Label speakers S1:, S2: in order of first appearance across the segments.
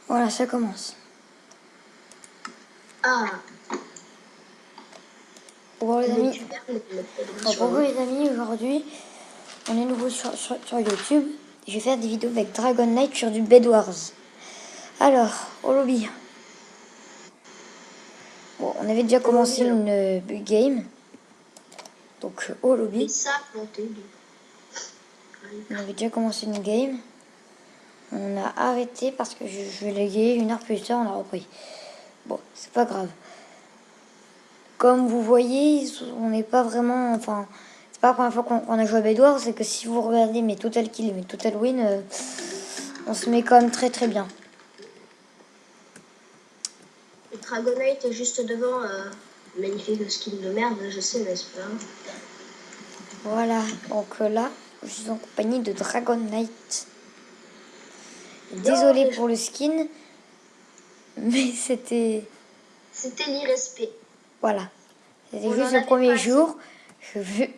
S1: Voilà, ça commence.
S2: Ah,
S1: Bon les amis,
S2: bonjour
S1: les amis, aujourd'hui on est nouveau sur YouTube. Je vais faire des vidéos avec Dragon Knight sur du Bed Wars. Alors, au lobby. Bon, on avait déjà commencé une bug game. Donc au lobby. On avait déjà commencé une game. On a arrêté parce que je laguais, une heure plus tard on a repris. Bon, c'est pas grave. Comme vous voyez, on n'est pas vraiment... Enfin, c'est pas la première fois qu'on a joué à Bed Wars, c'est que si vous regardez mes total kills et mes total win, on se met quand même très très bien.
S2: Le Dragon Knight est juste devant. Magnifique skin de merde, je sais, n'est-ce pas?
S1: Voilà, donc là, je suis en compagnie de Dragon Knight. Désolé pour le skin, mais c'était...
S2: C'était l'irrespect.
S1: Voilà, c'était juste le premier jour.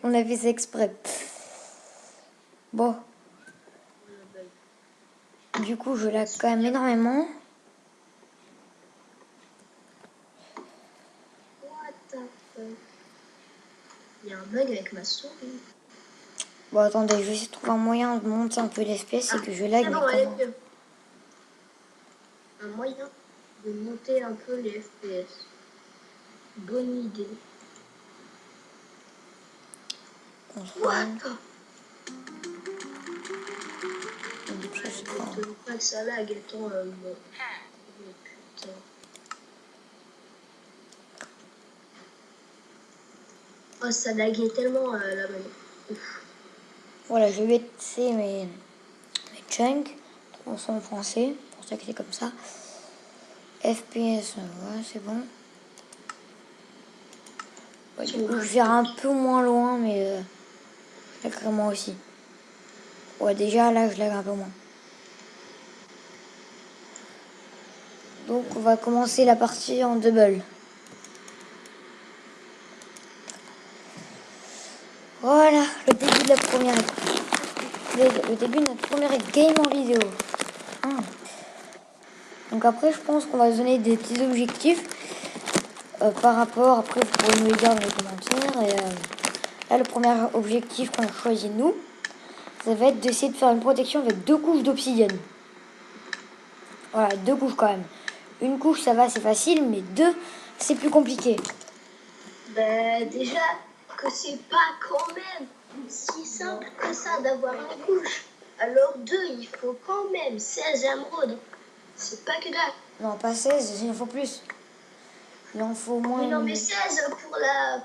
S1: On a fait ça exprès. Bon. Du coup, je lag quand même énormément.
S2: Il y a un bug avec ma souris.
S1: Bon, attendez, je vais essayer de trouver un moyen de monter un peu l'FPS et que je lag.
S2: C'est bon, elle est mieux. Un moyen de monter un peu les FPS. Bonne idée. What? Je ne veux pas que ça lag étant bon. Putain. Oh, ça laguait tellement la manip.
S1: Voilà, je vais essayer mes chunks. On sont en français, pour ça que c'est comme ça. FPS, ouais, c'est bon. Ouais, du coup, je vais faire un peu moins loin, mais je lag moi aussi. Ouais, déjà là, je lag un peu moins. Donc, on va commencer la partie en double. Voilà, le début de la première le début de notre première game en vidéo. Donc après, je pense qu'on va se donner des petits objectifs par rapport. Après, vous pourrez me le dire dans les commentaires. Et là, le premier objectif qu'on a choisi nous, ça va être d'essayer de faire une protection avec 2 couches d'obsidienne. Voilà, 2 couches quand même. Une couche, ça va, c'est facile, mais 2, c'est plus compliqué.
S2: Ben déjà que c'est pas quand même si simple que ça d'avoir une couche. Alors 2, il faut quand même 16 émeraudes. C'est pas que dalle.
S1: Non, pas 16, il en faut plus. Il en faut au moins...
S2: Mais non, mais 16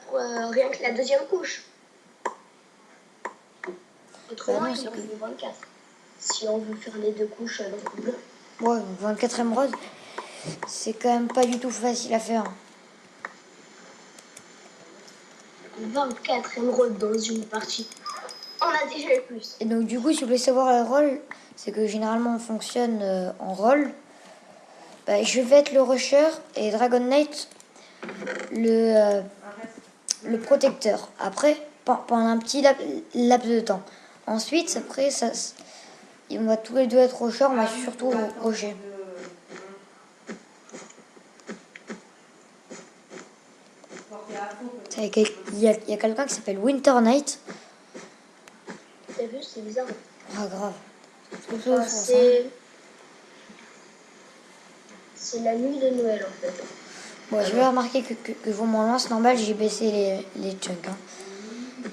S2: pour rien que la deuxième couche. Autrement,
S1: Bah non,
S2: il en faut 24. Si on veut faire les 2 couches dans le bleu.
S1: Ouais, 24 émeraudes, c'est quand même pas du tout facile à faire.
S2: 24 émeraudes dans une partie. On a déjà eu plus.
S1: Et donc du coup, si vous voulez savoir le rôle, c'est que généralement on fonctionne en rôle. Bah, je vais être le rusher et Dragon Knight le protecteur. Après, pendant un petit laps de temps. Ensuite, après, on va tous les deux être rusher, on va surtout rusher. Il y a quelqu'un qui s'appelle Winter Knight.
S2: T'as vu, c'est bizarre.
S1: Ah, grave.
S2: C'est la nuit de Noël en fait.
S1: Bon, je vais remarquer que pour mon lance normal, j'ai baissé les chunks. Hein,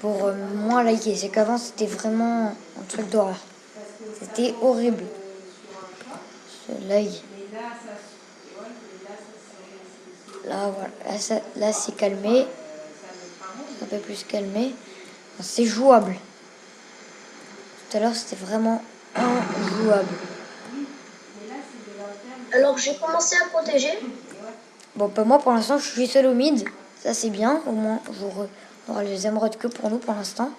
S1: pour moins liker. C'est qu'avant, c'était vraiment un truc d'horreur. C'était horrible. Ce lag. Là, voilà. Là, c'est calmé. Un peu plus calmé. C'est jouable. Tout à l'heure, c'était vraiment injouable.
S2: Alors, j'ai commencé à protéger.
S1: Bon, pas moi, pour l'instant, je suis seul au mid. Ça, c'est bien. Au moins, on aura les émeraudes que pour nous, pour l'instant.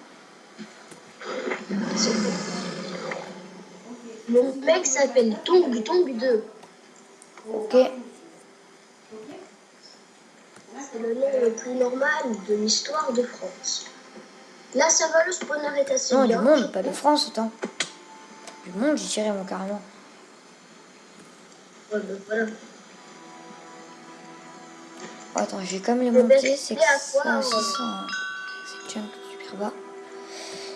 S2: Mon mec s'appelle Tong 2.
S1: Ok.
S2: C'est le nom le plus normal de l'histoire de France. Là, ça va, le spawner est assez bien.
S1: Non, du monde, pas de France, autant. Du monde, j'y dirais, moi, carrément.
S2: Ouais, ben voilà.
S1: Oh, attends, j'ai quand même les
S2: Mais ben,
S1: monter, c'est que
S2: à quoi,
S1: ça aussi, c'est junk super bas.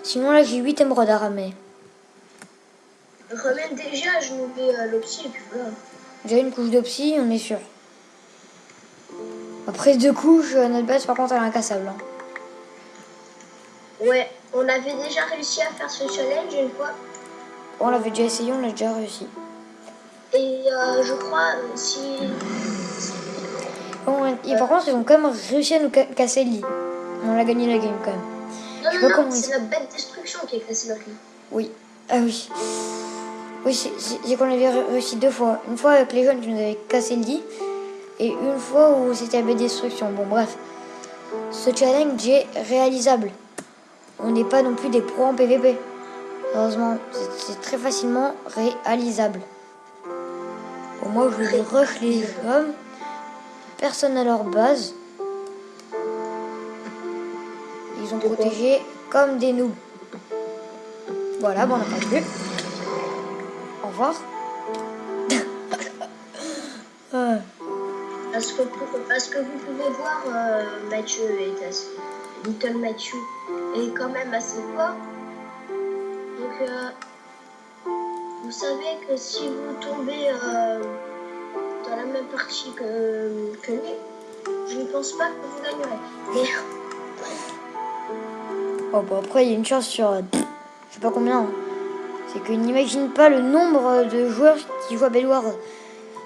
S1: Sinon, là, j'ai 8 émeraudes à ramer.
S2: remets déjà, je nous mets l'opsie et puis voilà.
S1: Déjà une couche d'opsie, on est sûr. Après 2 couches, notre base, par contre, elle est incassable. Hein.
S2: Ouais, on avait déjà réussi à faire ce challenge une fois.
S1: On l'avait déjà essayé, on l'a déjà réussi.
S2: Et je crois, si...
S1: Bon, et par contre, ils ont quand même réussi à nous casser le lit. On a gagné la game quand même.
S2: Non,
S1: Je sais
S2: non,
S1: pas
S2: non,
S1: comment
S2: c'est
S1: ils...
S2: la bête destruction qui a cassé notre lit.
S1: Oui. Ah oui. Oui, c'est qu'on avait réussi 2 fois. Une fois avec les jeunes qui nous avaient cassé le lit. Et une fois où c'était la bête destruction. Bon, bref. Ce challenge est réalisable. On n'est pas non plus des pros en PVP. Heureusement, c'est très facilement réalisable. Au moins, je vais rush les hommes. Personne à leur base. Ils ont protégé comme des noobs. Voilà, bon, on n'a pas vu. Au revoir.
S2: Parce que vous pouvez voir, Mathieu est assez... Little Mathieu est quand même assez fort. Donc, vous savez que si vous tombez dans la même partie que lui, je ne pense pas que vous gagnerez. Mais...
S1: Oh, bah après, il y a une chance sur... je sais pas combien. Hein. C'est que n'imagine pas le nombre de joueurs qui jouent à Bedwars.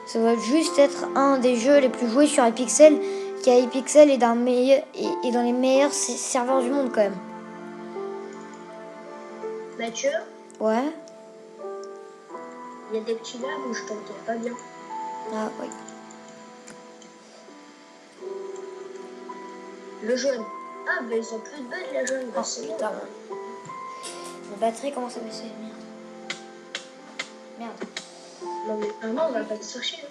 S1: Ça va juste être un des jeux les plus joués sur iPixel, qui a iPixel est dans les meilleurs serveurs du monde quand même.
S2: Mathieu,
S1: Ouais.
S2: il y a des petits lags où je t'entends pas bien.
S1: Ah oui.
S2: Le jaune. Ah, ben ils ont plus de balles, la jaune.
S1: Oh
S2: C'est
S1: putain.
S2: bon.
S1: Ma batterie commence à baisser. Merde.
S2: Non, mais vraiment, on va pas te chercher. Hein.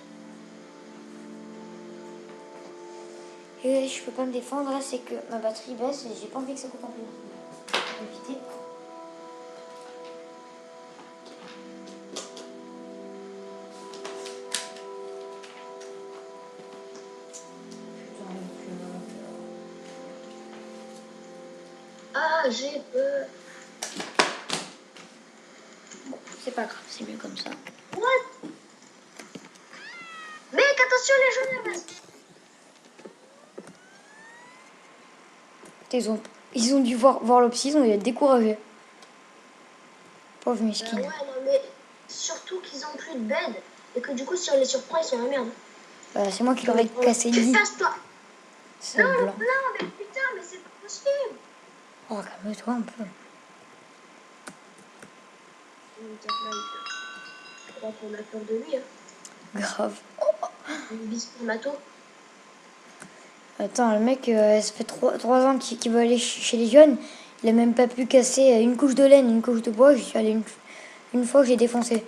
S1: Et je peux pas me défendre là, c'est que ma batterie baisse et j'ai pas envie que ça coupe en plus. Éviter.
S2: Ah, j'ai peur.
S1: Bon, c'est pas grave, c'est mieux comme ça.
S2: What? Mec, attention, les jaunes à base.
S1: Ils ont dû voir l'opsi, ils ont dû être découragés. Pauvre miskin.
S2: Ouais, non, mais surtout qu'ils ont plus de bed. Et que du coup, si on les surprend, ils sont la merde.
S1: C'est moi qui leur ai cassé le lit.
S2: Casse-toi.
S1: C'est
S2: Non,
S1: blanc.
S2: non, mais putain, mais c'est pas possible.
S1: Oh, calme-toi un peu.
S2: Je crois qu'on a peur de lui. Hein.
S1: Grave.
S2: Une bise pour Mato.
S1: Attends, le mec, ça fait 3 ans qu'il veut aller chez les jeunes. Il a même pas pu casser une couche de laine, une couche de bois. J'y suis allé une fois que j'ai défoncé.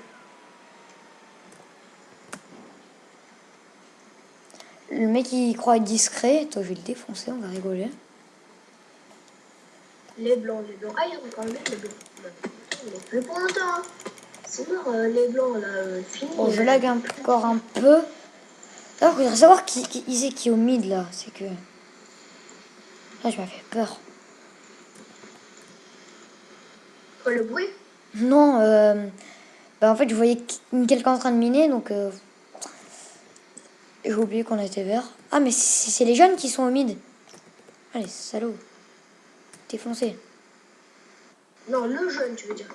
S1: Le mec, il croit être discret. Toi, je vais le défoncer, on va rigoler.
S2: Les blancs. Ah, il y a encore les blancs. Il est plus pour longtemps. Hein. C'est mort, les blancs, là, fini.
S1: Bon, je lag encore un peu. Alors, je voudrais savoir qui c'est qui est au mid, là. C'est que... Là, je m'as fait peur.
S2: Quoi, le bruit?
S1: Non, en fait, je voyais quelqu'un en train de miner, donc... j'ai oublié qu'on était vert. Ah, mais c'est les jeunes qui sont au mid. Allez, salaud. Défoncé.
S2: Non, le jaune, tu veux dire.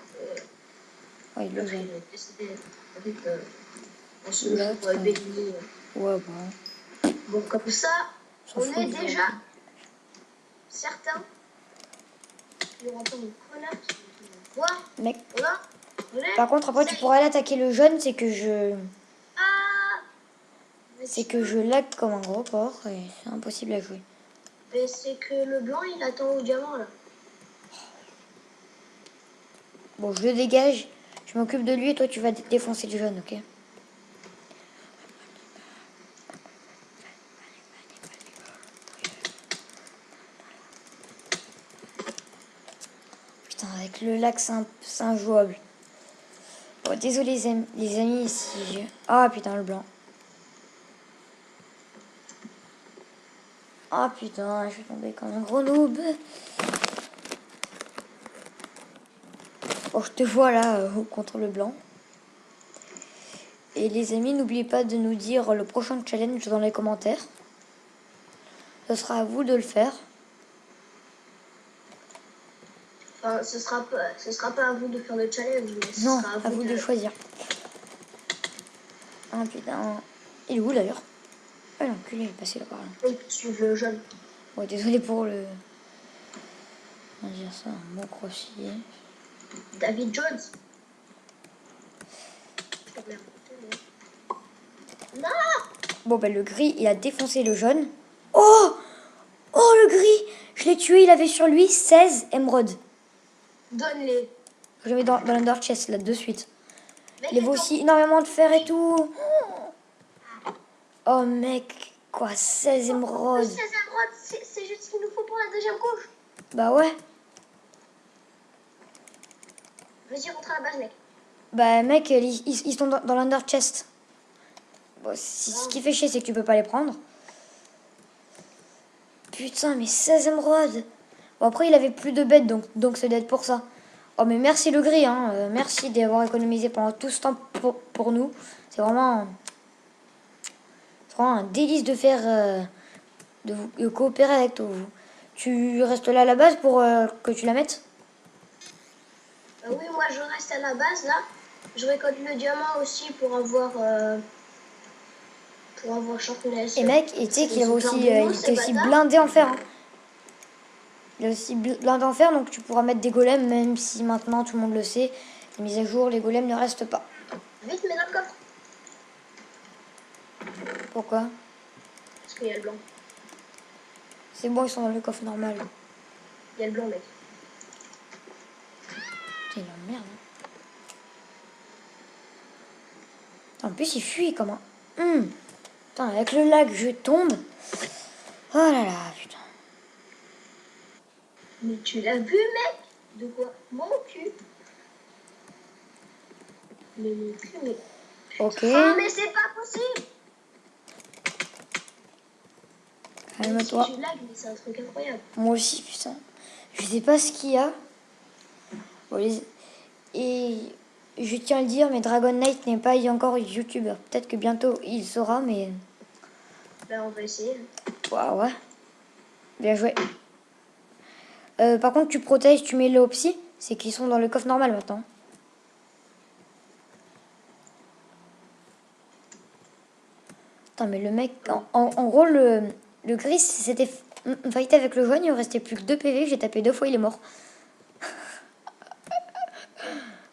S1: Ouais, le jaune.
S2: Il est décédé avec un
S1: L'autre,
S2: béni.
S1: Ouais, bon.
S2: Bon, comme ça, on est déjà certain qu'il y aura pas une connard qui va voir.
S1: Mec.
S2: Voilà.
S1: Par contre, après, tu pourras aller attaquer le jaune, c'est que je...
S2: Ah,
S1: C'est que je lag comme un gros porc et c'est impossible à jouer.
S2: mais c'est que le blanc, il attend au diamant, là.
S1: Bon, je le dégage. Je m'occupe de lui et toi, tu vas défoncer le jaune, ok? Putain, avec le lag, c'est injouable. Oh, désolé les amis si je... Ah putain, le blanc. Ah putain, je suis tombé comme un gros noob. Oh, je te vois là contre le blanc. Et les amis, n'oubliez pas de nous dire le prochain challenge dans les commentaires. Ce sera à vous de le faire.
S2: Enfin, ce sera pas à vous de faire le challenge, mais ce
S1: Non,
S2: sera
S1: à vous de choisir. Ah putain. Il est où d'ailleurs? Ah l'enculé, il est passé là-bas.
S2: Donc, suivre le jaune.
S1: Ouais, désolé pour le... On va dire ça, un bon grossier.
S2: David Jones. Non!
S1: Bon, ben le gris, il a défoncé le jaune. Oh! Oh, le gris! Je l'ai tué, il avait sur lui 16 émeraudes.
S2: Donne-les.
S1: Je le mets dans l'under chest, là, de suite.
S2: Mec,
S1: Il avait aussi énormément de fer et tout. Oh, mec, quoi, 16 émeraudes.
S2: 16 émeraudes, c'est juste ce qu'il nous faut pour la deuxième couche.
S1: Bah ouais.
S2: Vas-y, rentre à la base, mec.
S1: Bah, mec, ils sont dans l'under chest. Bon, ce qui fait chier, c'est que tu peux pas les prendre. Putain, mais 16 émeraudes. Bon, après, il avait plus de bêtes, donc c'est d'être pour ça. Oh, mais merci le gris, hein. Merci d'avoir économisé pendant tout ce temps pour nous. C'est vraiment un délice de faire, de coopérer avec toi. Tu restes là à la base pour que tu la mettes?
S2: Oui, moi, je reste à la base, là. Je récolte le diamant aussi pour avoir Sharpness.
S1: Et mec, tu sais qu'il il était aussi blindé en fer. Hein. Il est aussi blindé en fer, donc tu pourras mettre des golems, même si maintenant tout le monde le sait. Les mises à jour, les golems ne restent pas.
S2: Vite, mets dans le coffre.
S1: Pourquoi?
S2: Parce qu'il y a le blanc.
S1: C'est bon, ils sont dans le coffre normal.
S2: Il y a le blanc, mec.
S1: Putain, il emmerde. En plus, il fuit comme un... Putain, avec le lag, je tombe. Oh là là, putain.
S2: Mais tu l'as vu, mec? De quoi? Mon cul. Mais mon cul, mais...
S1: Ok.
S2: Oh, mais c'est pas possible!
S1: Calme-toi.
S2: Tu lags, mais c'est un truc incroyable.
S1: Moi aussi, putain. Je sais pas ce qu'il y a. Bon, et je tiens à le dire, mais Dragon Knight n'est pas encore youtubeur. Peut-être que bientôt il sera, mais...
S2: Ben, on va essayer.
S1: Ouais. Bien joué. Par contre, tu protèges, tu mets le psy. C'est qu'ils sont dans le coffre normal maintenant. Attends, mais le mec... En gros, le gris, c'était fighté avec le jaune. Il ne restait plus que 2 PV. J'ai tapé 2 fois, il est mort.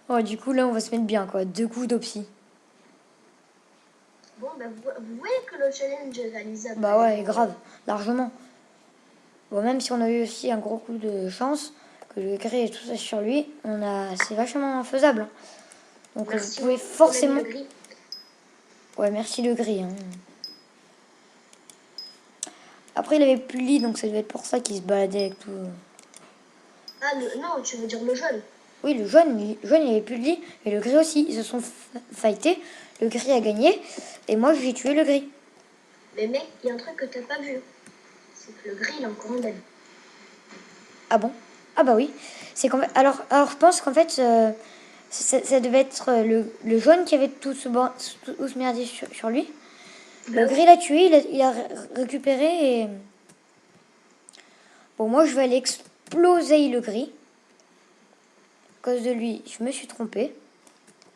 S1: Oh, du coup, là, on va se mettre bien, quoi. 2 coups d'opsy.
S2: Bon, ben, vous voyez que le challenge est réalisable.
S1: Bah ouais, grave. Largement. Bon, même si on a eu aussi un gros coup de chance, que le gris et tout ça sur lui, c'est vachement faisable. Hein. Donc
S2: merci,
S1: vous pouvez forcément...
S2: Le gris.
S1: Ouais, merci le gris. Hein. Après, il avait plus de lit, donc ça devait être pour ça qu'il se baladait avec tout.
S2: Ah, non, tu veux dire le jaune?
S1: Oui, le jaune, il avait plus de lit, et le gris aussi. Ils se sont fightés. Le gris a gagné, et moi, j'ai tué le gris.
S2: Mais mec, il y a un truc que t'as pas vu. C'est que le gris, il a encore une belle.
S1: Ah bon? Ah bah oui. C'est qu'en fait, alors, je pense qu'en fait, ça devait être le jaune qui avait tout ce merdier sur lui. Le gris l'a tué, il a récupéré et... Bon, moi, je vais aller exploser le gris. À cause de lui, je me suis trompée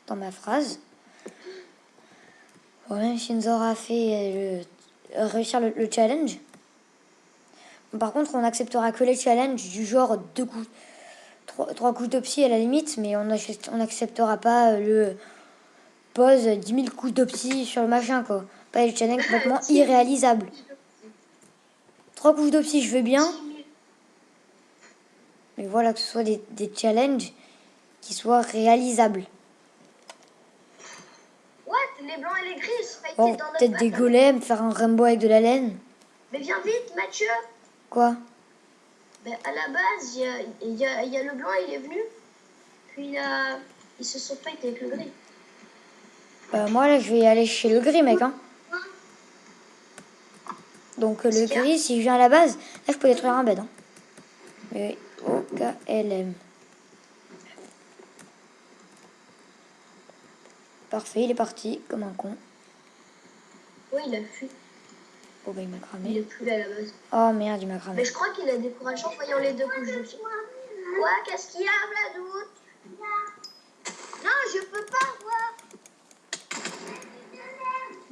S1: dans ma phrase. Bon, même si nous aura fait réussir le challenge. Bon, par contre, on n'acceptera que les challenges du genre 2 coups... 3 coups de psy à la limite, mais on n'acceptera pas le pose 10 000 coups de psy sur le machin, quoi. Pas le challenge complètement irréalisable. 3 coups de psy, je veux bien. Mais voilà, que ce soit des challenges qui soient réalisables.
S2: What? Les blancs et les gris, ils se fightent
S1: Bon,
S2: dans notre
S1: peut-être des golems, faire un rainbow avec de la laine.
S2: Mais viens vite, Mathieu.
S1: Quoi?
S2: Ben, à la base, il y a le blanc, il est venu. Puis il se sont fight avec le gris.
S1: Moi, là, je vais aller chez le gris, mec. Hein. Donc, le gris, si je viens à la base, là, je peux détruire un bed. Hein. Mais OKLM. Parfait, il est parti, comme un con.
S2: Oui, il a fui.
S1: Oh, bah, il m'a
S2: Il
S1: cramé.
S2: est plus là à la base.
S1: Oh, merde, il m'a cramé.
S2: Mais je crois qu'il a découragé en voyant les deux couches de pied. Quoi? Qu'est-ce qu'il y a, Vladout? Non, je peux pas voir.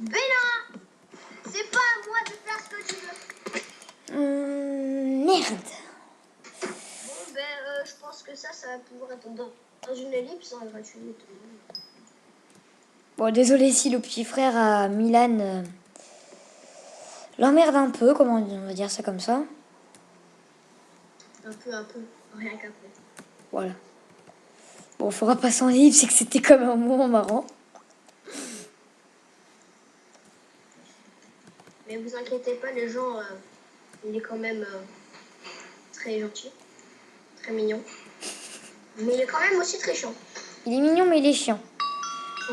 S2: Bénin, c'est pas à moi de faire ce que tu veux.
S1: Merde.
S2: Bon, je pense que ça va pouvoir être dans une ellipse en gratuite.
S1: Bon, désolé si le petit frère à Milan l'emmerde un peu, comment on va dire ça comme ça.
S2: Un peu, rien qu'un peu.
S1: Voilà. Bon, on fera pas sans livre, c'est que c'était comme un moment marrant.
S2: Mais vous inquiétez pas, les gens, il est quand même très gentil, très mignon. Mais il est quand même aussi très chiant.
S1: Il est mignon, mais il est chiant.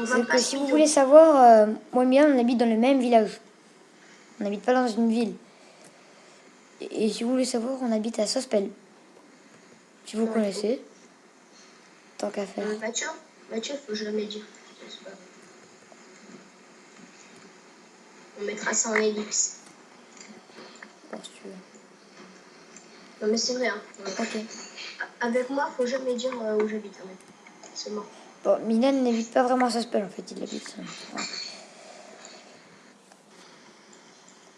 S2: C'est
S1: que si vous voulez savoir, moi et Milan, on habite dans le même village. On n'habite pas dans une ville. Et si vous voulez savoir, on habite à Sospel. Si vous connaissez. Tant qu'à faire.
S2: Mathieu, faut jamais dire. On mettra ça en ellipse.
S1: Bon, si tu veux.
S2: Non mais c'est vrai. Hein.
S1: Ok.
S2: Avec moi, faut jamais dire où j'habite. Hein. C'est mort.
S1: Bon, Milan n'habite pas vraiment à Sospel en fait, il habite. Ouais.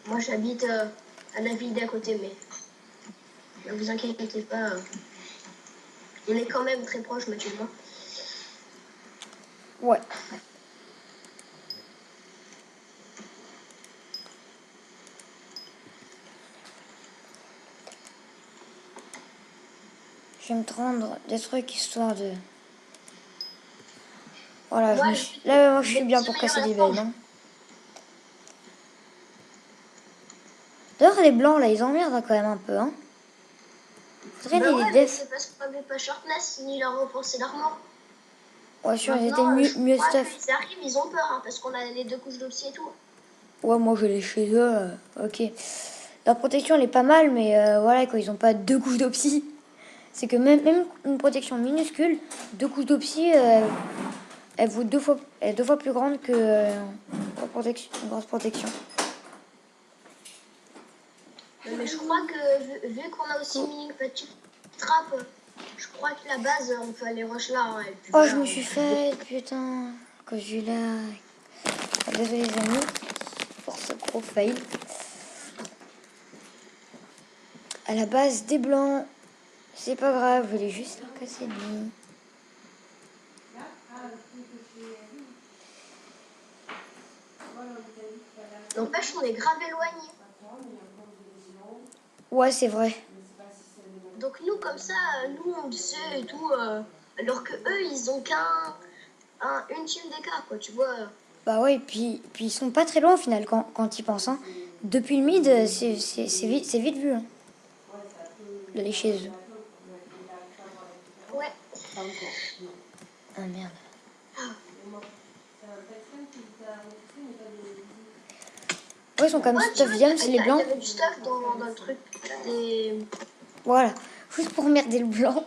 S2: Moi, j'habite à la ville d'à côté, mais ne vous inquiétez pas. On est quand même très proches, Mathieu et moi.
S1: Ouais. Je vais me prendre des trucs histoire de... Voilà, moi, moi je suis bien pour casser des belles, non? D'ailleurs, les blancs, là, ils emmerdent quand même un peu, hein. Faudrait les def.
S2: C'est parce qu'on n'avait pas Sharpness, ni leur renforcer l'armor.
S1: Ouais, sûr, ils étaient mieux stuff.
S2: Ils arrivent, ils ont peur, hein, parce qu'on a les deux couches d'opsie et tout.
S1: Ouais, moi, je l'ai chez eux, ok. Leur protection, elle est pas mal, mais voilà, quand ils ont pas deux couches d'opsie, c'est que même une protection minuscule, deux couches d'opsie, elle vaut deux fois plus grande que une grosse protection.
S2: Mais je crois que, vu qu'on a aussi mis une petite trappe, je crois que la base, on peut aller rush là. Hein, et puis
S1: voilà, je me suis fait, putain, quand j'ai là... Désolé les amis, pour ce gros fail. À la base des blancs, c'est pas grave, je voulais juste leur casser le nez.
S2: N'empêche, on est grave éloigné.
S1: Ouais, c'est vrai.
S2: Donc nous, comme ça, nous, on le sait et tout, alors que eux, ils ont une team d'écart, quoi, tu vois.
S1: Bah ouais, puis ils sont pas très loin au final quand ils pensent. Hein. Depuis le mid, c'est vite vu. Hein. D'aller chez eux.
S2: Ouais.
S1: Ah merde. Ouais, ils sont comme stuff diam, c'est les blancs.
S2: Il y avait du stuff dans le truc.
S1: Voilà, juste pour merder le blanc.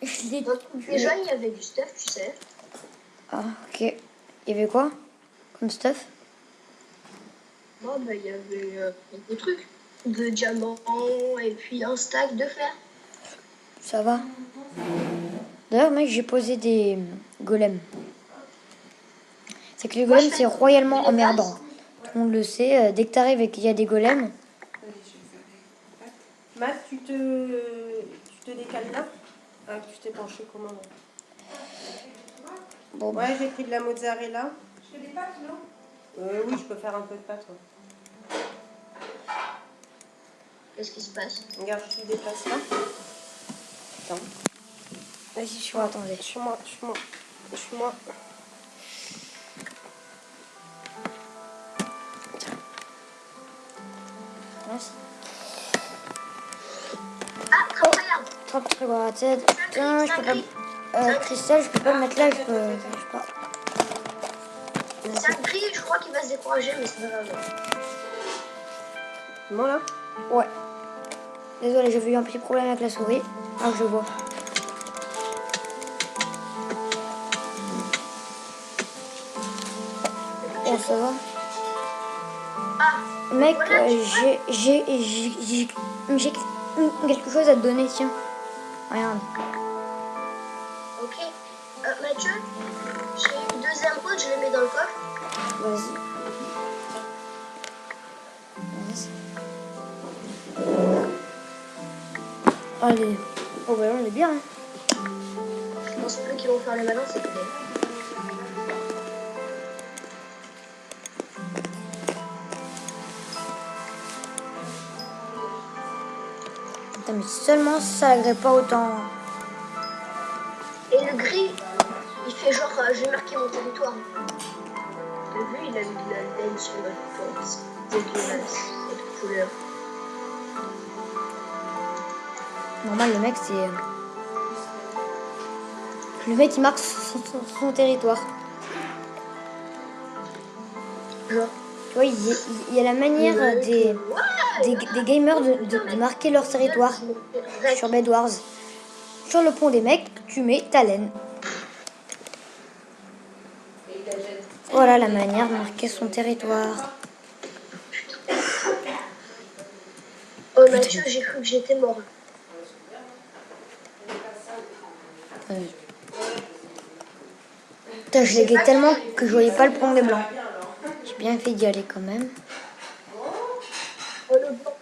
S2: Déjà, il y avait du stuff, tu sais.
S1: Ah, ok. Il y avait quoi comme stuff?
S2: Bon, bah, il y avait des trucs. De diamants et puis un stack de fer.
S1: Ça va. D'ailleurs, mec, j'ai posé des golems. C'est que les golems, c'est royalement emmerdant. Tout le monde le sait. Dès que t'arrives et qu'il y a des golems...
S3: Matt, tu te décales là? Ah, tu t'es penché comment là?
S1: Bon,
S3: ouais, j'ai pris de la mozzarella. Je fais des pâtes, non? Oui, je peux faire un peu de pâtes. Ouais.
S2: Qu'est-ce qui se passe?
S3: Regarde, je te déplace là. Attends.
S1: vas-y, suis-moi, attendez.
S3: Suis-moi.
S1: Merci.
S2: Ah, regarde.
S1: Trappe très à tête. Putain, je peux pas... cristal, je peux pas me mettre là, je peux pas.
S2: C'est un gris, je crois qu'il va se décourager, mais c'est pas grave.
S3: Bon là.
S1: Ouais. Désolé, j'ai eu un petit problème avec la souris. Ah, je vois. Bon, ça va.
S2: Ah,
S1: Mec,
S2: voilà,
S1: j'ai quelque chose à te donner, tiens. Regarde.
S2: ok. Mathieu, j'ai eu 2 émeraudes, je les mets dans le coffre.
S1: Vas-y. Allez. Oh bah là, on est bien. Hein.
S2: Je pense plus qu'ils vont faire les malins, c'est que
S1: Putain, mais seulement ça aggrave pas autant.
S2: Et le gris, il fait genre, je vais marquer mon territoire. T'as vu, il a mis de la laine sur notre porte. C'est dégueulasse, cette couleur.
S1: Normal, le mec, c'est... Le mec, il marque son territoire.
S2: Genre.
S1: Tu vois, il y a la manière des gamers de marquer leur territoire sur Bed Wars. Sur le pont des mecs, tu mets ta laine. Voilà la manière de marquer son territoire.
S2: Oh Mathieu, j'ai cru que j'étais mort.
S1: Putain, je l'ai tellement que je voyais pas le pont des blancs. J'ai bien fait d'y aller quand même.
S2: Oh le blanc.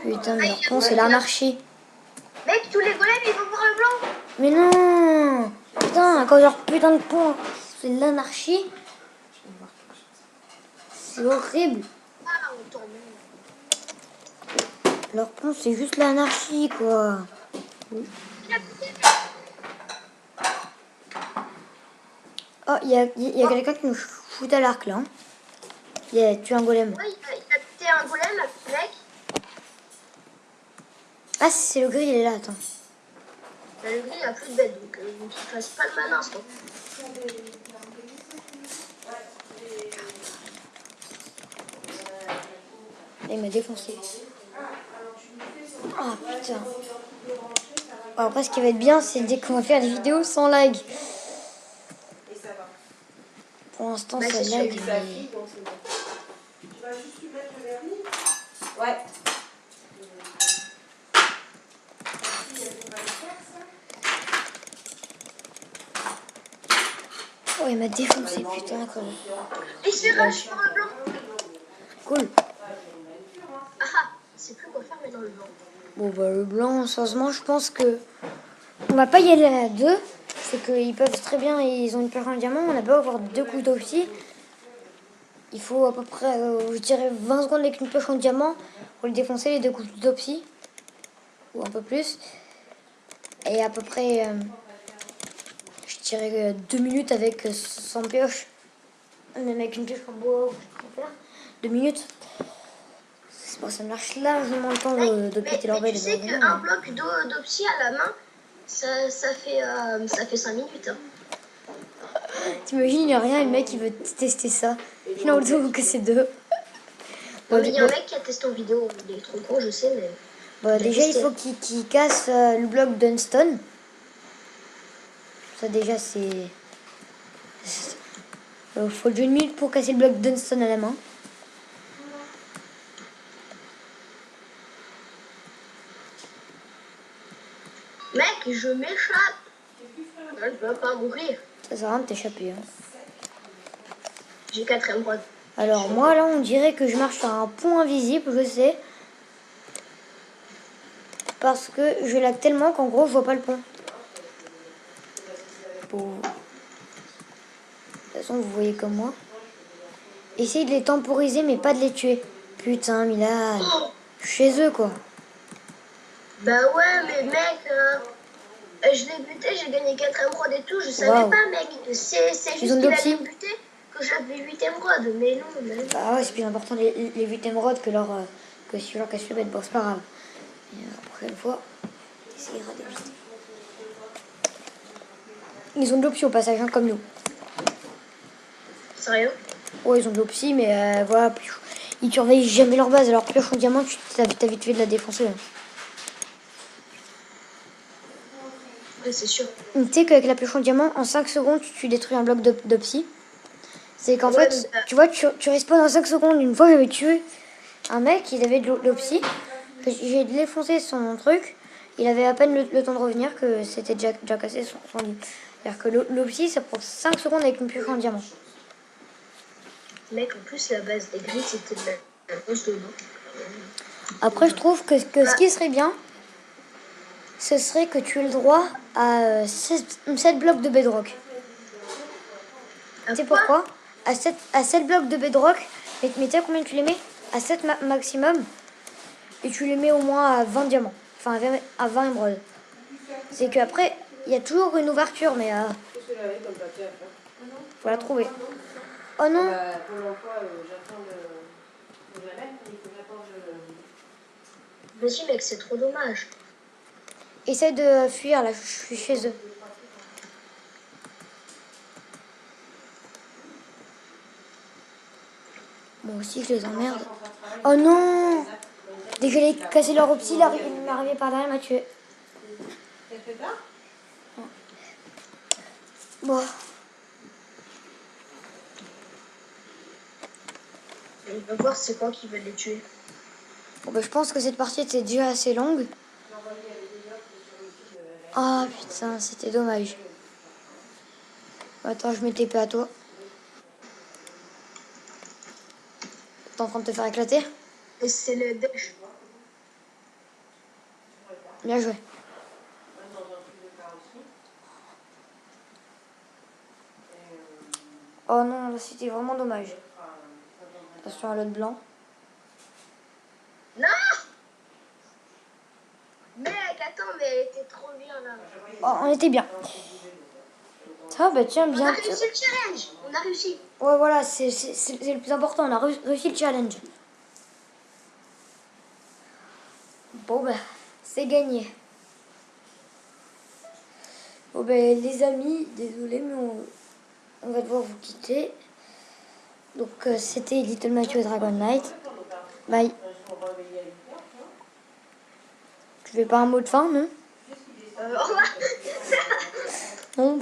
S1: Putain, mais leur pont, c'est l'anarchie.
S2: Mec, tous les golems, ils vont voir le blanc.
S1: Mais non! Putain, quand leur putain de pont, c'est l'anarchie. C'est horrible.
S2: Ah, on t'emmerde.
S1: Leur pont, c'est juste l'anarchie, quoi. Oh, il y a quelqu'un qui nous fout à l'arc, là. Il a tué un golem.
S2: Ouais, il a buté un golem, mec.
S1: Ah, c'est le gris, il est là, attends.
S2: Bah, le gris, il a plus de bête, donc qu'il fasse pas le malin, quoi.
S1: Il m'a défoncé. Ah, putain. Bon, après, ce qui va être bien, c'est dès qu'on va faire des vidéos sans lag. Pour l'instant,
S2: Bah,
S1: ça
S2: c'est
S1: lag.
S2: sûr.
S3: Tu vas juste lui mettre le vernis. Ouais.
S1: Oh, il m'a défoncé, putain, quoi.
S2: Il se fait rush par le blanc.
S1: Cool.
S2: Ah ah, c'est plus quoi faire, mais dans le blanc.
S1: Bon, bah, le blanc, sérieusement, je pense que on va pas y aller à deux. C'est qu'ils peuvent très bien, ils ont une pioche en diamant. On a pas avoir 2 couteaux aussi. Il faut à peu près, je dirais, 20 secondes avec une pioche en diamant pour les défoncer, les 2 couteaux psy. Ou un peu plus. Et à peu près, je dirais, 2 minutes avec 100 pioches. Même avec une pioche en bois, ou je sais pas faire. 2 minutes. Bon, ça me lâche largement le temps de péter leur belle.
S2: Tu sais qu'un bloc d'opsie à la main, ça fait 5 minutes. Hein.
S1: T'imagines, il n'y a rien, et le mec il veut tester ça. Il en doute que c'est 2.
S2: Non, mais il y a un mec qui a testé en vidéo, il est trop con, je sais, mais.
S1: Bon, déjà, il faut qu'il casse le bloc Dunston. Ça, déjà, c'est. Faut 2 minutes pour casser le bloc Dunston à la main.
S2: Mec, je m'échappe. Je ne peux pas mourir.
S1: Ça sert à rien de t'échapper. Hein.
S2: J'ai 4 émeraudes.
S1: Alors, moi, là, on dirait que je marche sur un pont invisible, je sais. Parce que je lag tellement qu'en gros, je vois pas le pont. Bon. De toute façon, vous voyez comme moi. Essayez de les temporiser, mais pas de les tuer. Putain, Milan. Je suis chez eux, quoi.
S2: Bah ouais, mais mec, je l'ai buté, j'ai gagné 4 émeraudes et tout, je savais pas, mec. C'est juste qu'il allait me buter que j'avais 8 émeraudes, mais non. Mais...
S1: Ah ouais, c'est plus important les 8 émeraudes que si leur casse le bête. Bon, c'est pas grave. Et la prochaine fois, essayera d'éviter. Ils ont de l'opsie au passage, hein, comme nous.
S2: Sérieux?
S1: Ouais, ils ont de l'opsie, mais voilà, ils surveillent jamais leur base. Alors, pioche en diamant, t'as vite fait de la défoncer. Hein.
S2: Ouais, c'est sûr.
S1: Tu sais qu'avec la pioche en diamant, en 5 secondes, tu détruis un bloc d'opsie. C'est qu'en
S2: Ouais,
S1: fait, tu vois, tu respawns en 5 secondes. Une fois, j'avais tué un mec, il avait de l'opsie. J'ai défoncé son truc. Il avait à peine le temps de revenir que c'était déjà cassé son lit. C'est-à-dire que l'opsie, ça prend 5 secondes avec une pioche en diamant.
S2: mec, en plus, la base des grilles, c'était de la grosse de l'eau.
S1: Après, je trouve que ce qui serait bien, ce serait que tu aies le droit à 7 blocs de bedrock. Tu sais pourquoi? À 7 blocs de bedrock, mais tu sais combien tu les mets? À 7 maximum. Et tu les mets au moins à 20 diamants. Enfin, à 20 émeraudes. C'est qu'après, il y a toujours une ouverture, mais faut la trouver. Oh non!
S3: Pour l'emploi, j'attends de la lettre, il faut que j'attende
S2: Vas-y, mec, c'est trop dommage.
S1: Essaye de fuir, là, je suis chez eux. Moi aussi, je les emmerde. Oh non! Dès que j'ai cassé leur opsie, il m'est arrivé par derrière, il m'a tué. Bon.
S2: On va voir c'est quoi qui va les tuer.
S1: Bon, je pense que cette partie était déjà assez longue. Ah putain, c'était dommage. Attends, je mets TP à toi. T'es en train de te faire éclater?
S2: Et c'est le déj.
S1: Bien joué. Oh non, là c'était vraiment dommage. Attention à l'autre blanc.
S2: Non! Mec, attends, mais elle était trop bien là.
S1: Oh, on était bien. Ça, bah tiens,
S2: On a
S1: bien.
S2: réussi le challenge. On a réussi.
S1: Ouais, voilà, c'est le plus important. On a réussi le challenge. Bon, bah, c'est gagné. Bon, ben, les amis, désolé, mais on va devoir vous quitter. Donc, c'était Little Matthew Dragon Knight. Bye. Tu fais pas un mot de fin, non?
S2: Au revoir.
S1: Non,